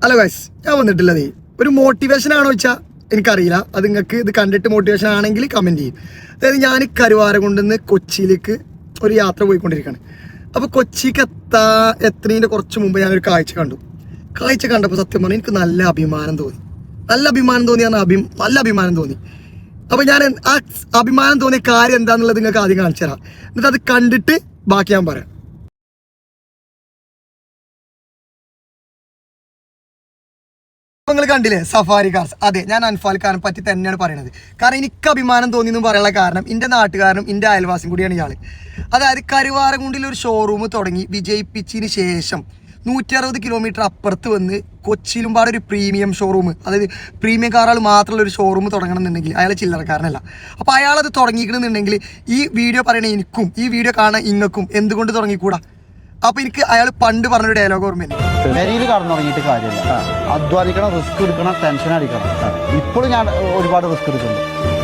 Hello guys, ഞാൻ വന്നിട്ടുള്ളതേ ഒരു motivation ആണോ വെച്ചാൽ എനിക്കറിയില്ല. അത് നിങ്ങൾക്ക് ഇത് കണ്ടിട്ട് മോട്ടിവേഷൻ ആണെങ്കിൽ കമൻറ്റ് ചെയ്യും. അതായത് ഞാൻ കരുവാരകുണ്ടിന്ന് കൊച്ചിയിലേക്ക് ഒരു യാത്ര പോയിക്കൊണ്ടിരിക്കുകയാണ്. അപ്പോൾ കൊച്ചിക്ക് എത്തുന്നതിൻ്റെ കുറച്ച് മുമ്പ് ഞാനൊരു കാഴ്ച കണ്ടു. കാഴ്ച കണ്ടപ്പോൾ സത്യം പറഞ്ഞാൽ എനിക്ക് നല്ല അഭിമാനം തോന്നി. നല്ല അഭിമാനം തോന്നി. അപ്പോൾ ഞാൻ ആ അഭിമാനം തോന്നിയ കാര്യം എന്താണെന്നുള്ളത് നിങ്ങൾക്ക് ആദ്യം കാണിച്ചു തരാം. എന്നിട്ട് അത് കണ്ടിട്ട് ബാക്കി ഞാൻ പറയാം. നിങ്ങൾ കണ്ടില്ലേ സഫാരി കാർസ്? അതെ, ഞാൻ അൻഫാൽ കാറിനെ പറ്റി തന്നെയാണ് പറയുന്നത്. കാരണം എനിക്ക് അഭിമാനം തോന്നി എന്ന് പറയാനുള്ള കാരണം എൻ്റെ നാട്ടുകാരനും എൻ്റെ അയൽവാസിയും കൂടിയാണ് ഇയാൾ. അതായത് കരുവാരകുണ്ടിൽ ഒരു ഷോറൂം തുടങ്ങി വിജയിപ്പിച്ചതിന് ശേഷം 160 കിലോമീറ്റർ അപ്പുറത്ത് വന്ന് കൊച്ചിയിലും പാടെ ഒരു പ്രീമിയം ഷോറൂം, അതായത് പ്രീമിയം കാറുകൾ മാത്രമുള്ള ഒരു ഷോറൂം തുടങ്ങണമെന്നുണ്ടെങ്കിൽ അയാൾ ചില്ലറക്കാരനല്ല. അപ്പോൾ അയാളത് തുടങ്ങിക്കണമെന്നുണ്ടെങ്കിൽ ഈ വീഡിയോ പറയണ എനിക്കും ഈ വീഡിയോ കാണാൻ ഇങ്ങക്കും എന്തുകൊണ്ട് തുടങ്ങിക്കൂടാ? അപ്പൊ എനിക്ക് അയാൾ പണ്ട് പറഞ്ഞൊരു ഡയലോഗ് ഓർമ്മയുണ്ട്. പെരിയിൽ കടന്നു തുടങ്ങിയിട്ട് കാര്യമില്ല, അധ്വാനിക്കണം, റിസ്ക് എടുക്കണം, ടെൻഷൻ അടിക്കണം. ഇപ്പോഴും ഞാൻ ഒരുപാട് റിസ്ക് എടുക്കുന്നുണ്ട്.